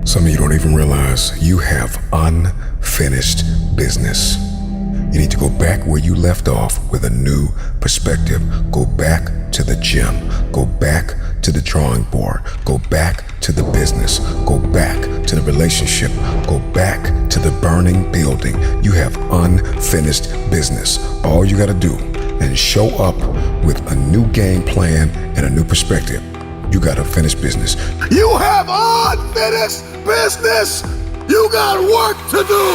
Some of you don't even realize you have unfinished business. You need to go back where you left off with a new perspective. Go back to the gym. Go back to the drawing board. Go back to the business. Go back to the relationship. Go back to the burning building. You have unfinished business. All you got to do is show up with a new game plan and a new perspective. You got to finish business. You have unfinished business. You got work to do.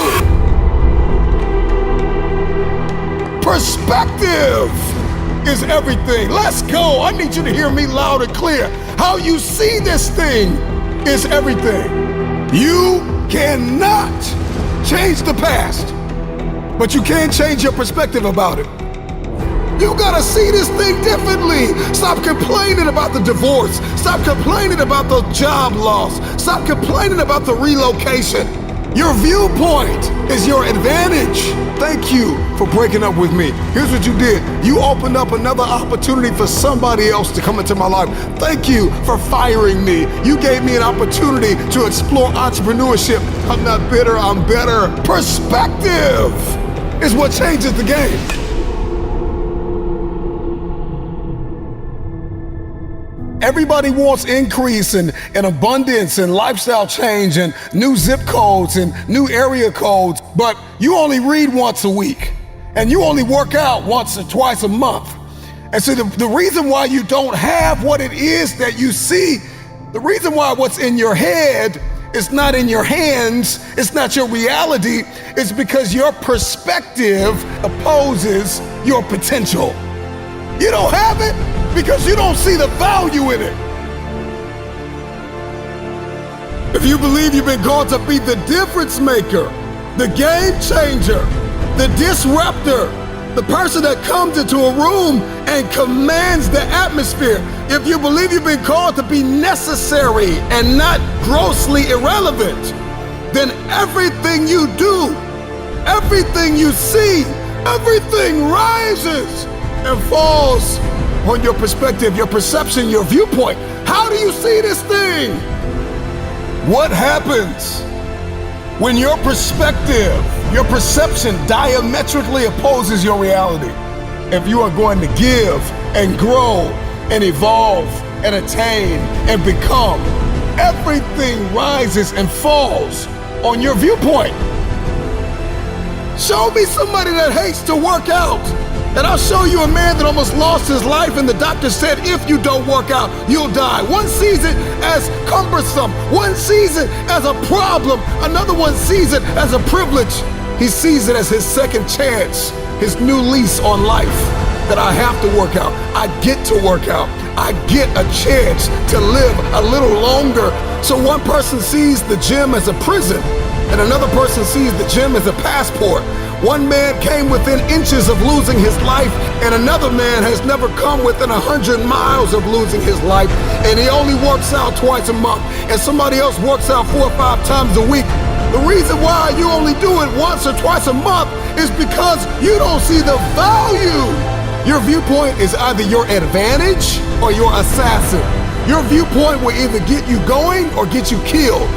Perspective is everything. Let's go. I need you to hear me loud and clear. How you see this thing is everything. You cannot change the past, but you can change your perspective about it. You gotta see this thing differently. Stop complaining about the divorce. Stop complaining about the job loss. Stop complaining about the relocation. Your viewpoint is your advantage. Thank you for breaking up with me. Here's what you did. You opened up another opportunity for somebody else to come into my life. Thank you for firing me. You gave me an opportunity to explore entrepreneurship. I'm not bitter, I'm better. Perspective is what changes the game. Everybody wants increase and abundance and lifestyle change and new zip codes and new area codes, but you only read once a week and you only work out once or twice a month. And so the reason why you don't have what it is that you see, the reason why what's in your head is not in your hands, it's not your reality, it's because your perspective opposes your potential. You don't have it because you don't see the value in it. If you believe you've been called to be the difference maker, the game changer, the disruptor, the person that comes into a room and commands the atmosphere, if you believe you've been called to be necessary and not grossly irrelevant, then everything you do, everything you see, everything rises and falls on your perspective, your perception, your viewpoint. How do you see this thing? What happens when your perspective, your perception diametrically opposes your reality? If you are going to give and grow and evolve and attain and become, everything rises and falls on your viewpoint. Show me somebody that hates to work out, and I'll show you a man that almost lost his life, and the doctor said, if you don't work out, you'll die. One sees it as cumbersome. One sees it as a problem. Another one sees it as a privilege. He sees it as his second chance, his new lease on life, that I have to work out. I get to work out. I get a chance to live a little longer. So one person sees the gym as a prison, and another person sees the gym as a passport. One man came within inches of losing his life, and another man has never come within 100 miles of losing his life, and he only works out twice a month, and somebody else works out 4 or 5 times a week. The reason why you only do it once or twice a month is because you don't see the value. Your viewpoint is either your advantage or your assassin. Your viewpoint will either get you going or get you killed.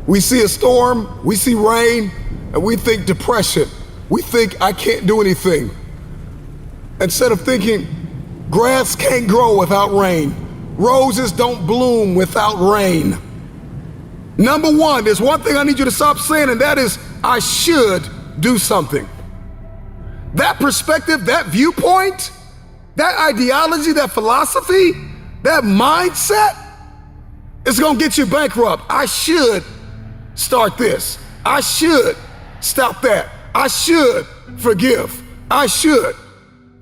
We see a storm, we see rain, and we think depression. We think I can't do anything. Instead of thinking grass can't grow without rain, roses don't bloom without rain. Number one, there's one thing I need you to stop saying, and that is, I should do something. That perspective, that viewpoint, that ideology, that philosophy, that mindset is gonna get you bankrupt. I should start this. I should stop that. I should forgive. I should.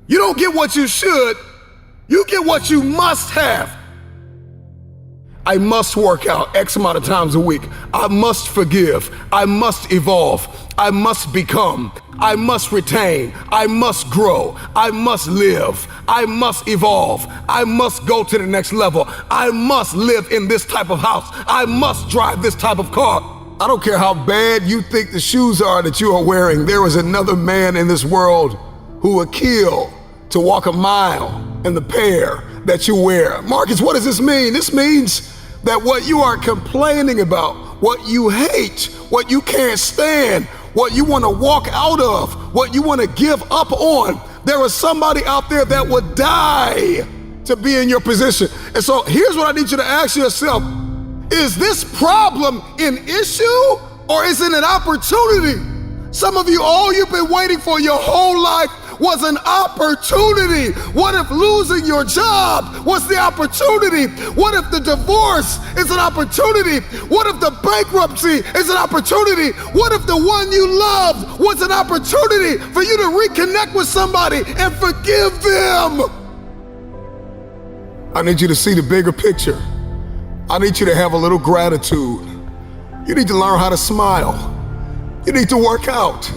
You don't get what you should, you get what you must have. I must work out X amount of times a week. I must forgive. I must evolve. I must become. I must retain. I must grow. I must live. I must evolve. I must go to the next level. I must live in this type of house. I must drive this type of car. I don't care how bad you think the shoes are that you are wearing. There is another man in this world who would kill to walk a mile and the pair that you wear. Marcus, what does this mean? This means that what you are complaining about, what you hate, what you can't stand, what you want to walk out of, what you want to give up on, there is somebody out there that would die to be in your position. And so here's what I need you to ask yourself. Is this problem an issue or is it an opportunity? Some of you, all you've been waiting for your whole life was an opportunity. What if losing your job was the opportunity? What if the divorce is an opportunity? What if the bankruptcy is an opportunity? What if the one you loved was an opportunity for you to reconnect with somebody and forgive them? I need you to see the bigger picture. I need you to have a little gratitude. You need to learn how to smile. You need to work out.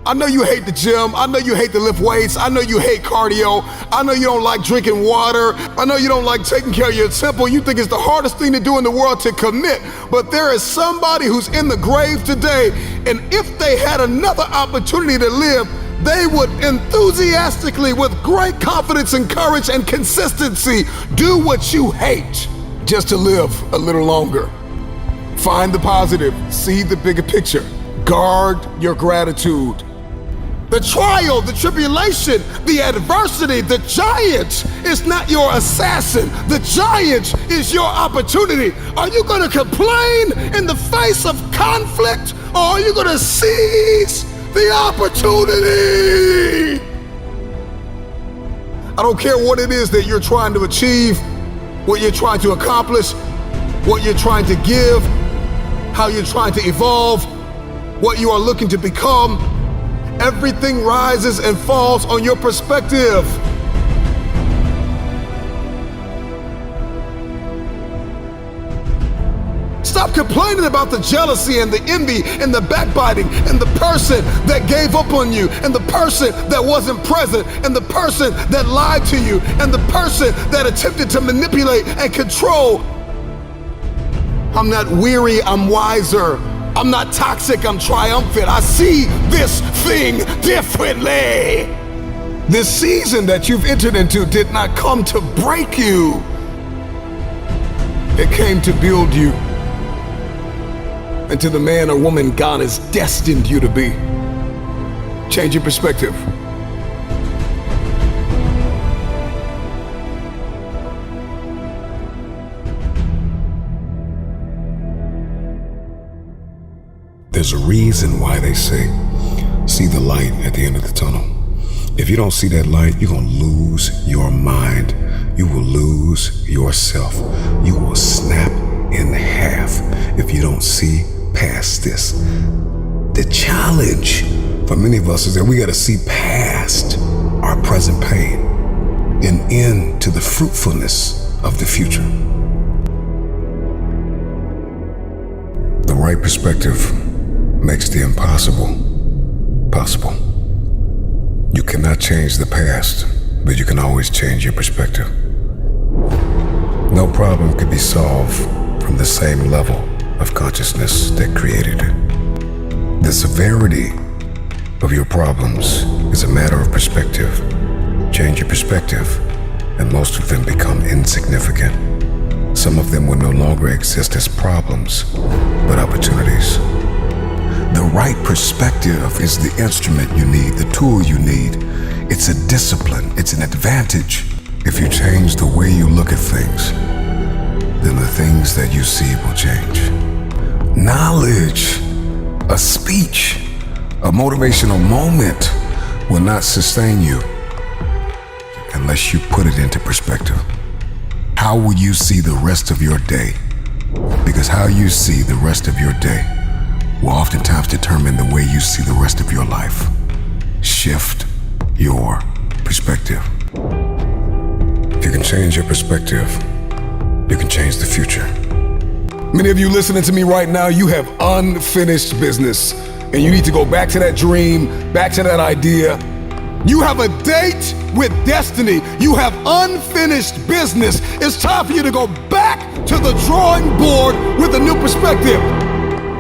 I know you hate the gym. I know you hate to lift weights. I know you hate cardio. I know you don't like drinking water. I know you don't like taking care of your temple. You think it's the hardest thing to do in the world to commit. But there is somebody who's in the grave today, and if they had another opportunity to live, they would enthusiastically, with great confidence and courage and consistency, do what you hate just to live a little longer. Find the positive, see the bigger picture, guard your gratitude. The trial, the tribulation, the adversity, the giant is not your assassin. The giant is your opportunity. Are you going to complain in the face of conflict, or are you going to seize the opportunity? I don't care what it is that you're trying to achieve, what you're trying to accomplish, what you're trying to give, how you're trying to evolve, what you are looking to become. Everything rises and falls on your perspective. Stop complaining about the jealousy and the envy and the backbiting and the person that gave up on you and the person that wasn't present and the person that lied to you and the person that attempted to manipulate and control. I'm not weary, I'm wiser. I'm not toxic, I'm triumphant. I see this thing differently. This season that you've entered into did not come to break you. It came to build you into the man or woman God has destined you to be. Change your perspective. There's a reason why they say, see the light at the end of the tunnel. If you don't see that light, you're going to lose your mind. You will lose yourself. You will snap in half if you don't see past this. The challenge for many of us is that we got to see past our present pain and into the fruitfulness of the future. The right perspective makes the impossible possible. You cannot change the past, but you can always change your perspective. No problem can be solved from the same level of consciousness that created it. The severity of your problems is a matter of perspective. Change your perspective, and most of them become insignificant. Some of them will no longer exist as problems, but opportunities. The right perspective is the instrument you need, the tool you need. It's a discipline, it's an advantage. If you change the way you look at things, then the things that you see will change. Knowledge, a speech, a motivational moment will not sustain you unless you put it into perspective. How will you see the rest of your day? Because how you see the rest of your day will oftentimes determine the way you see the rest of your life. Shift your perspective. If you can change your perspective, you can change the future. Many of you listening to me right now, you have unfinished business, and you need to go back to that dream, back to that idea. You have a date with destiny. You have unfinished business. It's time for you to go back to the drawing board with a new perspective.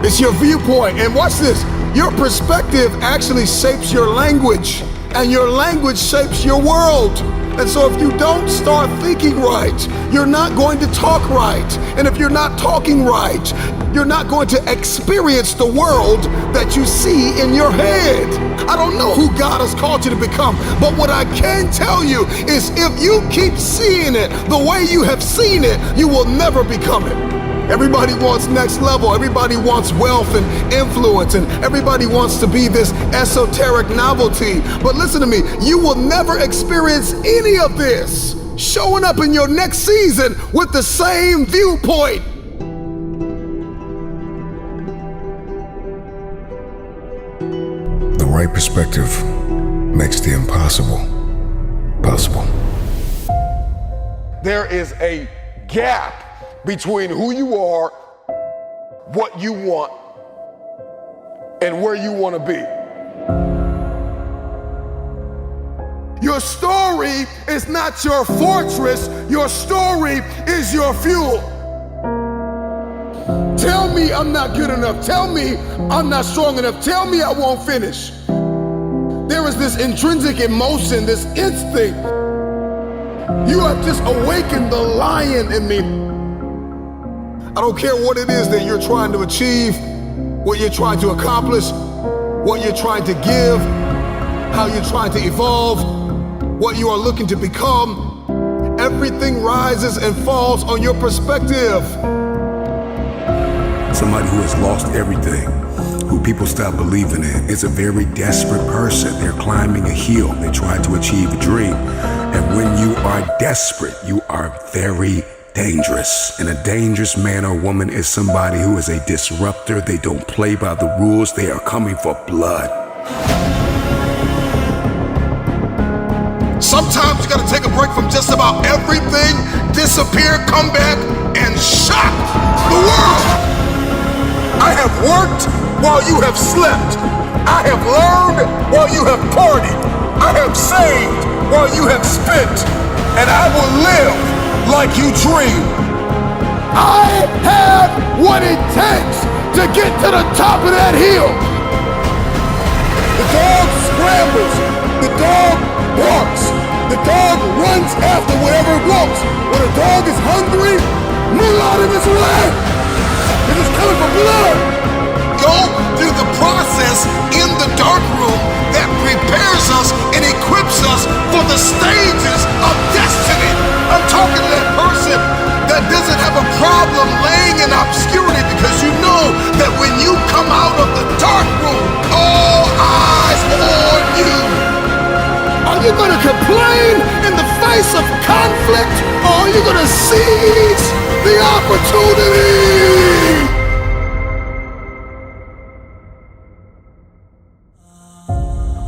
It's your viewpoint. And watch this. Your perspective actually shapes your language, and your language shapes your world. And so if you don't start thinking right, you're not going to talk right. And if you're not talking right, you're not going to experience the world that you see in your head. I don't know who God has called you to become, but what I can tell you is if you keep seeing it the way you have seen it, you will never become it. Everybody wants next level. Everybody wants wealth and influence, and everybody wants to be this esoteric novelty. But listen to me, you will never experience any of this showing up in your next season with the same viewpoint. The right perspective makes the impossible possible. There is a gap between who you are, what you want, and where you want to be. Your story is not your fortress. Your story is your fuel. Tell me I'm not good enough. Tell me I'm not strong enough. Tell me I won't finish. There is this intrinsic emotion, this instinct. You have just awakened the lion in me. I don't care what it is that you're trying to achieve, what you're trying to accomplish, what you're trying to give, how you're trying to evolve, what you are looking to become. Everything rises and falls on your perspective. Somebody who has lost everything, who people stop believing in, is a very desperate person. They're climbing a hill. They try to achieve a dream. And when you are desperate, you are very dangerous. And a dangerous man or woman is somebody who is a disruptor. They don't play by the rules. They are coming for blood. Sometimes you gotta take a break from just about everything, disappear, come back, and shock the world. I have worked while you have slept. I have learned while you have partied. I have saved while you have spent. And I will live like you dream. I have what it takes to get to the top of that hill. The dog scrambles. The dog barks. The dog runs after whatever it wants. When a dog is hungry, move out of his way. It is coming for blood. Go through the process in the dark room that prepares us and equips us for the stages of destiny. I'm talking to that person that doesn't have a problem laying in obscurity, because you know that when you come out of the dark room, all eyes on you. Are you going to complain in the face of conflict, or are you going to seize the opportunity?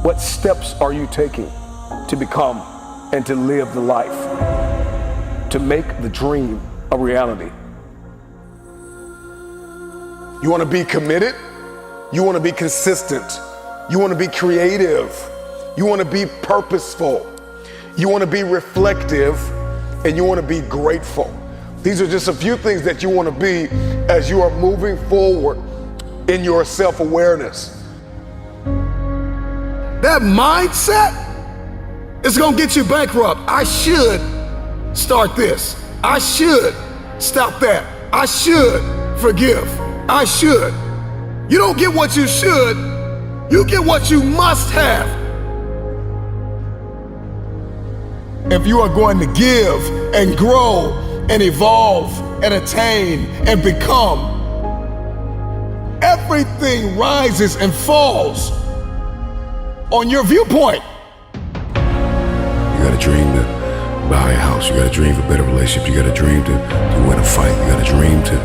What steps are you taking to become and to live the life, to make the dream a reality? You want to be committed? You want to be consistent? You want to be creative? You want to be purposeful? You want to be reflective? And you want to be grateful? These are just a few things that you want to be as you are moving forward in your self-awareness. That mindset is going to get you bankrupt. I should start this. I should stop that. I should forgive. I should. You don't get what you should. You get what you must have. If you are going to give and grow and evolve and attain and become, everything rises and falls on your viewpoint. You got a dream to buy a house. You got a dream for better relationships. You got a dream to win a fight. You got a dream to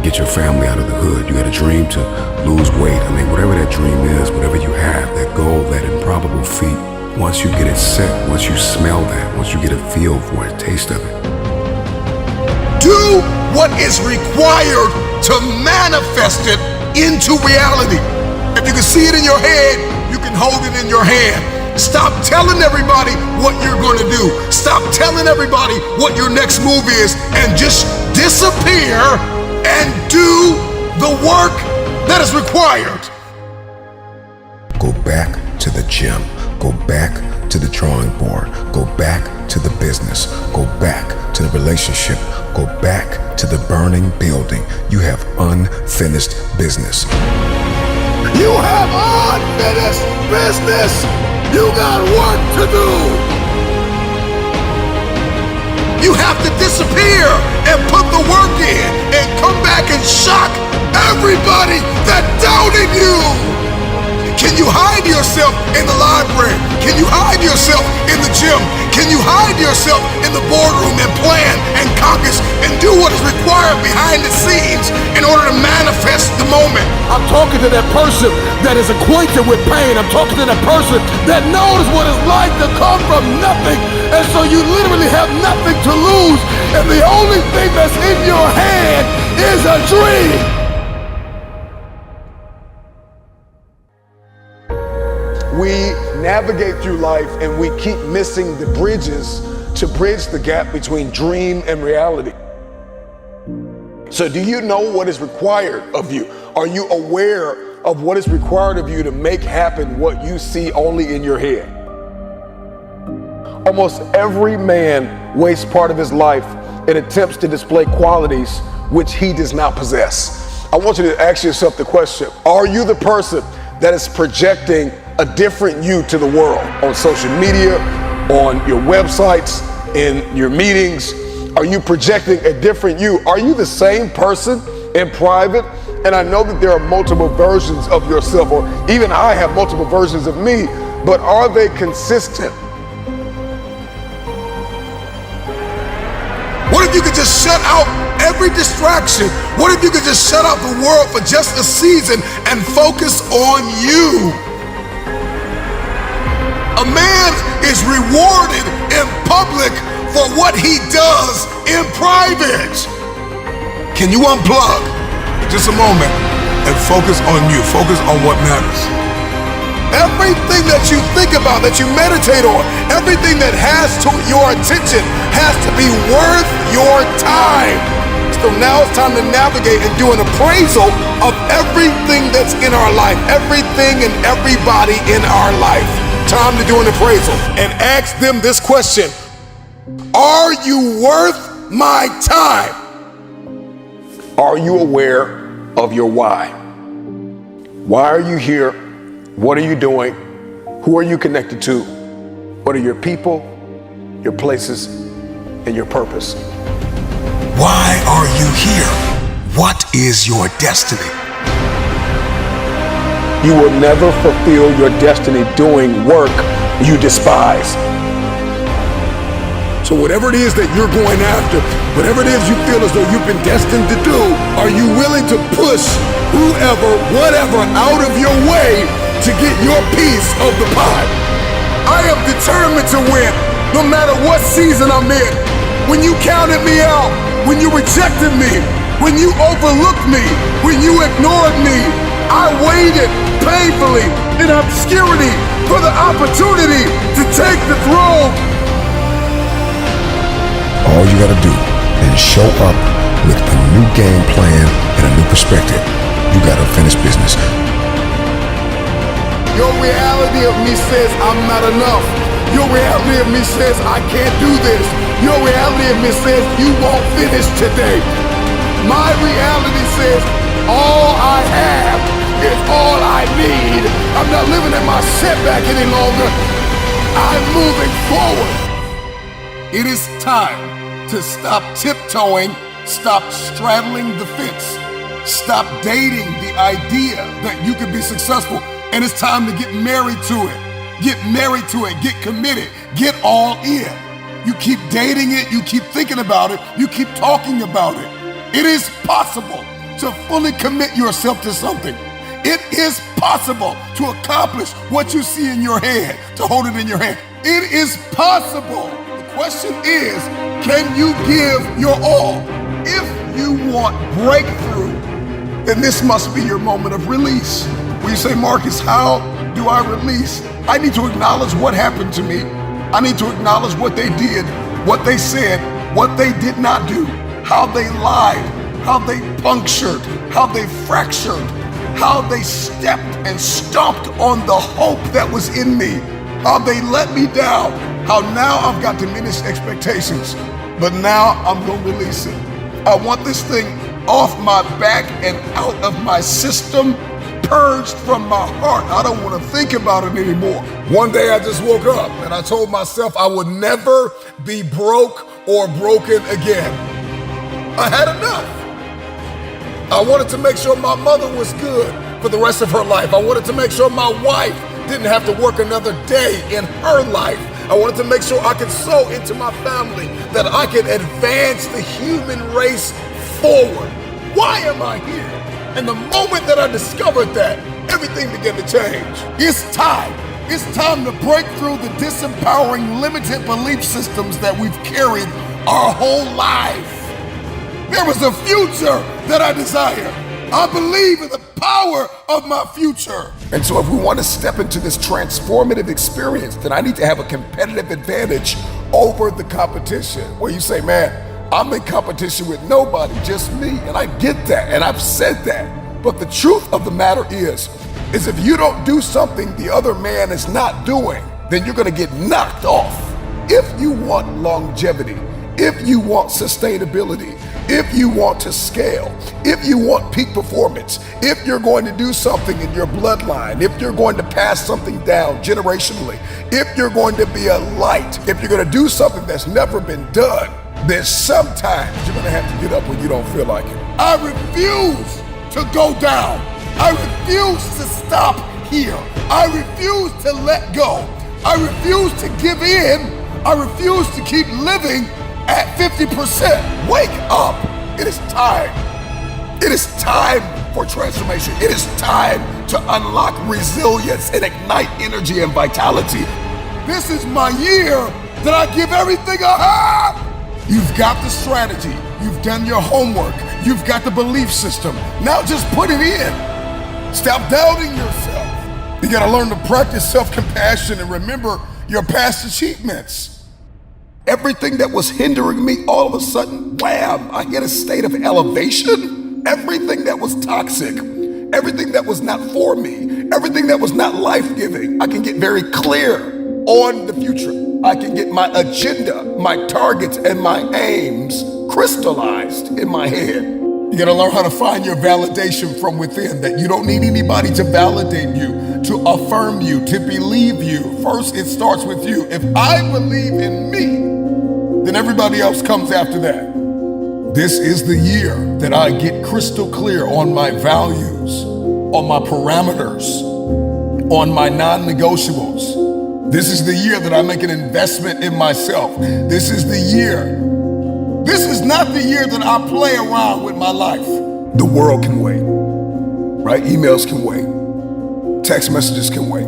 get your family out of the hood. You got a dream to lose weight. I mean, whatever that dream is, whatever you have, that goal, that improbable feat, once you get it set, once you smell that, once you get a feel for it, a taste of it, do what is required to manifest it into reality. If you can see it in your head, you can hold it in your hand. Stop telling everybody what you're going to do. Stop telling everybody what your next move is, and just disappear and do the work that is required. go back to the gym. Go back to the drawing board. Go back to the business. Go back to the relationship. Go back to the burning building. You have unfinished business. You have unfinished business. You got work to do. You have to disappear and put the work in and come back and shock everybody that doubted you. Can you hide yourself in the library? Can you hide yourself in the gym? Can you hide yourself in the boardroom and plan and caucus and do what is required behind the scenes in order to manifest the moment? I'm talking to that person that is acquainted with pain. I'm talking to that person that knows what it's like to come from nothing. And so you literally have nothing to lose. And the only thing that's in your hand is a dream. We navigate through life and we keep missing the bridges to bridge the gap between dream and reality. So do you know what is required of you? Are you aware of what is required of you to make happen what you see only in your head? Almost every man wastes part of his life in attempts to display qualities which he does not possess. I want you to ask yourself the question, are you the person that is projecting a different you to the world on social media, on your websites, in your meetings? Are you projecting a different you? Are you the same person in private? And I know that there are multiple versions of yourself, or even I have multiple versions of me, but are they consistent? What if you could just shut out every distraction? What if you could just shut out the world for just a season and focus on you? A man is rewarded in public for what he does in private. Can you unplug just a moment and focus on you? Focus on what matters. Everything that you think about, that you meditate on, everything that has to your attention has to be worth your time. So now it's time to navigate and do an appraisal of everything that's in our life, everything and everybody in our life. Time to do an appraisal and ask them this question: are you worth my time? Are you aware of your why? Why are you here? What are you doing? Who are you connected to? What are your people, your places, and your purpose? Why are you here? What is your destiny? You will never fulfill your destiny doing work you despise. So whatever it is that you're going after, whatever it is you feel as though you've been destined to do, are you willing to push whoever, whatever out of your way to get your piece of the pie? I am determined to win, no matter what season I'm in. When you counted me out, when you rejected me, when you overlooked me, when you ignored me, I waited painfully in obscurity for the opportunity to take the throne. All you gotta do is show up with a new game plan and a new perspective. You got unfinished business. Your reality of me says I'm not enough. Your reality of me says I can't do this. Your reality of me says you won't finish today. My reality says all I have is all I need. I'm not living in my setback any longer. I'm moving forward. It is time to stop tiptoeing, stop straddling the fence, stop dating the idea that you can be successful, and it's time to get married to it. Get married to it, get committed, get all in. You keep dating it, you keep thinking about it, you keep talking about it. It is possible to fully commit yourself to something. It is possible to accomplish what you see in your head, to hold it in your hand. It is possible. The question is, can you give your all? If you want breakthrough, then this must be your moment of release. When you say, Marcus, how do I release? I need to acknowledge what happened to me. I need to acknowledge what they did, what they said, what they did not do, how they lied, how they punctured, how they fractured, how they stepped and stomped on the hope that was in me, how they let me down, how now I've got diminished expectations, but now I'm gonna release it. I want this thing off my back and out of my system, purged from my heart. I don't want to think about it anymore. One day I just woke up and I told myself I would never be broke or broken again. I had enough. I wanted to make sure my mother was good for the rest of her life. I wanted to make sure my wife didn't have to work another day in her life. I wanted to make sure I could sow into my family, that I could advance the human race forward. Why am I here? And the moment that I discovered that, everything began to change. It's time. It's time to break through the disempowering, limited belief systems that we've carried our whole life. There is a future that I desire. I believe in the power of my future. And so if we want to step into this transformative experience, then I need to have a competitive advantage over the competition. Where you say, man, I'm in competition with nobody, just me. And I get that, and I've said that. But the truth of the matter is if you don't do something the other man is not doing, then you're gonna get knocked off. If you want longevity, if you want sustainability, if you want to scale, if you want peak performance, if you're going to do something in your bloodline, if you're going to pass something down generationally, if you're going to be a light, if you're going to do something that's never been done, then sometimes you're going to have to get up when you don't feel like it. I refuse to go down. I refuse to stop here. I refuse to let go. I refuse to give in. I refuse to keep living at 50%. Wake up. It is time. It is time for transformation. It is time to unlock resilience and ignite energy and vitality. This is my year that I give everything I have. You've got the strategy. You've done your homework. You've got the belief system. Now just put it in. Stop doubting yourself. You gotta learn to practice self-compassion and remember your past achievements. Everything that was hindering me, all of a sudden, wham, I hit a state of elevation. Everything that was toxic, everything that was not for me, everything that was not life-giving, I can get very clear on the future. I can get my agenda, my targets, and my aims crystallized in my head. You gotta learn how to find your validation from within, that you don't need anybody to validate you, to affirm you, to believe you. First, it starts with you. If I believe in me, then everybody else comes after that. This is the year that I get crystal clear on my values, on my parameters, on my non-negotiables. This is the year that I make an investment in myself. This is the year. This is not the year that I play around with my life. The world can wait, right? Emails can wait. Text messages can wait.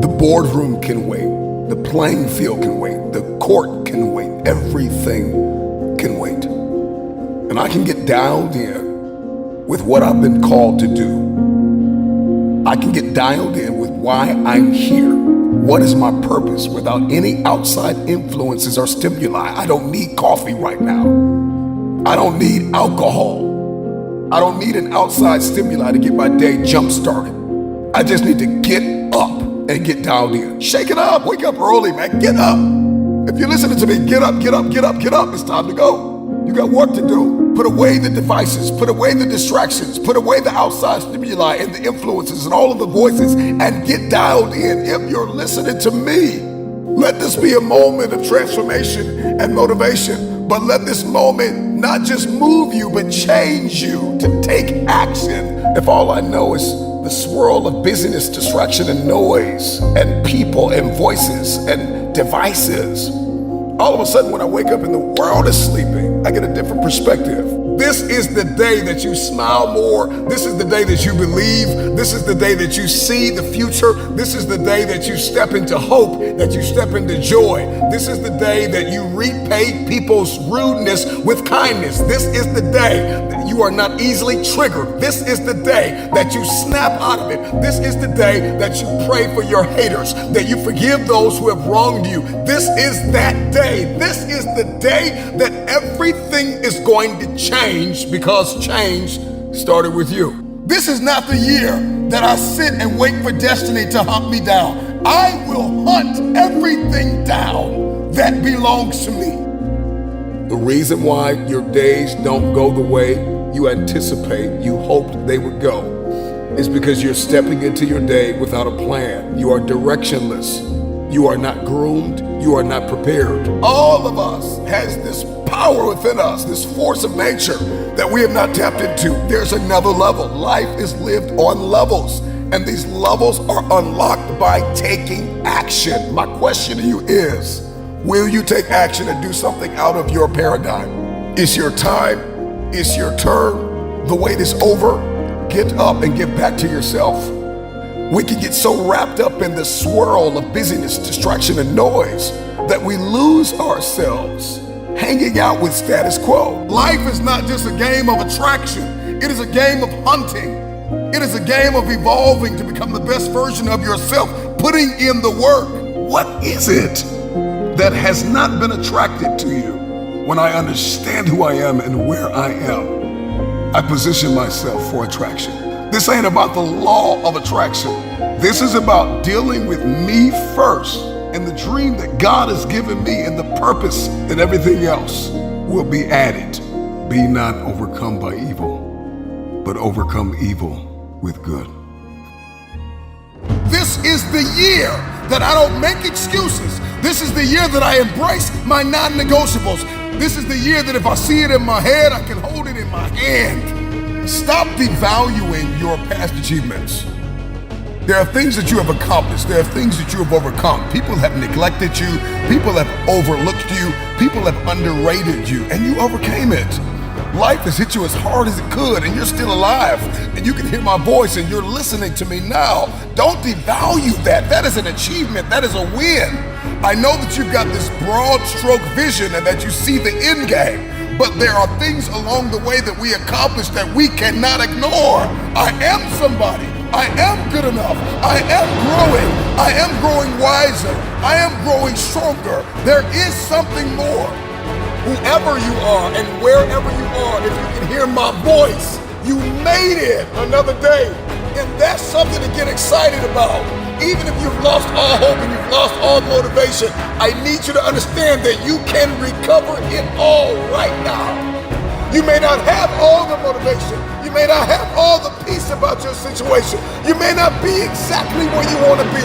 The boardroom can wait. The playing field can wait. The court can wait. Everything can wait. And I can get dialed in with what I've been called to do. I can get dialed in with why I'm here. What is my purpose without any outside influences or stimuli? I don't need coffee right now. I don't need alcohol. I don't need an outside stimuli to get my day jump started. I just need to get up and get dialed in. Shake it up. Wake up early, man. Get up. If you're listening to me, get up, get up, get up, get up. It's time to go. You got work to do. Put away the devices, put away the distractions, put away the outside stimuli and the influences and all of the voices, and get dialed in. If you're listening to me, let this be a moment of transformation and motivation, but let this moment not just move you, but change you to take action. If all I know is the swirl of busyness, distraction, and noise, and people, and voices, and devices, all of a sudden when I wake up and the world is sleeping, I get a different perspective. This is the day that you smile more. This is the day that you believe. This is the day that you see the future. This is the day that you step into hope, that you step into joy. This is the day that you repay people's rudeness with kindness. This is the day that you are not easily triggered. This is the day that you snap out of it. This is the day that you pray for your haters, that you forgive those who have wronged you. This is that day. This is the day that everything is going to change, because change started with you. This is not the year that I sit and wait for destiny to hunt me down. I will hunt everything down that belongs to me. The reason why your days don't go the way you anticipate, you hoped they would go, is because you're stepping into your day without a plan. You are directionless. You are not groomed. You are not prepared. All of us has this power within us, this force of nature that we have not tapped into. There's another level. Life is lived on levels, and these levels are unlocked by taking action. My question to you is, will you take action and do something out of your paradigm? It's your time. It's your turn. The wait is over. Get up and get back to yourself. We can get so wrapped up in the swirl of busyness, distraction, and noise that we lose ourselves hanging out with status quo. Life is not just a game of attraction. It is a game of hunting. It is a game of evolving to become the best version of yourself, putting in the work. What is it that has not been attracted to you? When I understand who I am and where I am, I position myself for attraction. This ain't about the law of attraction. This is about dealing with me first and the dream that God has given me and the purpose, and everything else will be added. Be not overcome by evil, but overcome evil with good. This is the year that I don't make excuses. This is the year that I embrace my non-negotiables. This is the year that if I see it in my head, I can hold it in my hand. Stop devaluing your past achievements. There are things that you have accomplished. There are things that you have overcome. People have neglected you. People have overlooked you. People have underrated you, and you overcame it. Life has hit you as hard as it could, and you're still alive, and you can hear my voice, and you're listening to me now. Don't devalue that. That is an achievement. That is a win. I know that you've got this broad stroke vision and that you see the end game, but there are things along the way that we accomplish that we cannot ignore. I am somebody. I am good enough. I am growing. I am growing wiser. I am growing stronger. There is something more. Whoever you are and wherever you are, if you can hear my voice, you made it another day. And that's something to get excited about. Even if you've lost all hope and you've lost all motivation, I need you to understand that you can recover it all right now. You may not have all the motivation. You may not have all the peace about your situation. You may not be exactly where you want to be.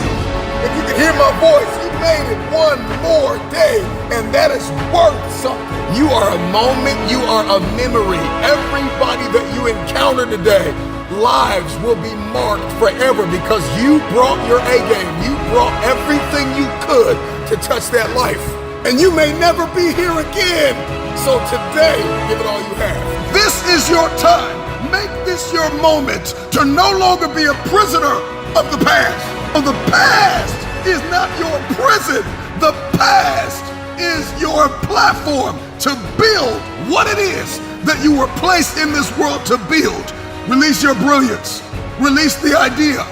If you can hear my voice, you made it one more day, and that is worth something. You are a moment, you are a memory. Everybody that you encounter today, lives will be marked forever because you brought your A game. You brought everything you could to touch that life. And you may never be here again. So today, give it all you have. This is your time. Make this your moment to no longer be a prisoner of the past. The past is not your prison. The past is your platform to build what it is that you were placed in this world to build. Release your brilliance. Release the idea.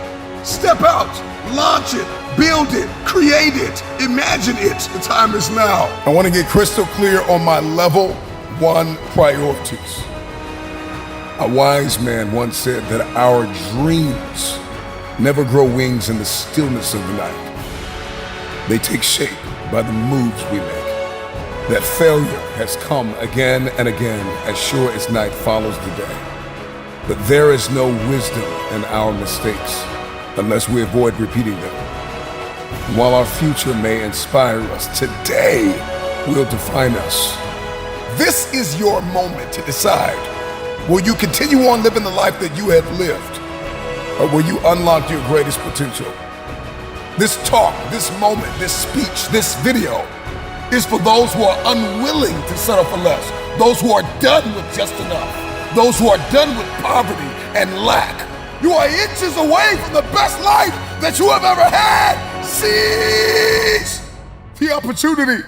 Step out. Launch it. Build it. Create it. Imagine it. The time is now. I want to get crystal clear on my level 1 priorities. A wise man once said that our dreams never grow wings in the stillness of the night. They take shape by the moves we make. That failure has come again and again as sure as night follows the day. But there is no wisdom in our mistakes unless we avoid repeating them. While our future may inspire us, today will define us. This is your moment to decide. Will you continue on living the life that you have lived? Or will you unlock your greatest potential? This talk, this moment, this speech, this video is for those who are unwilling to settle for less. Those who are done with just enough. Those who are done with poverty and lack. You are inches away from the best life that you have ever had. Seize the opportunity.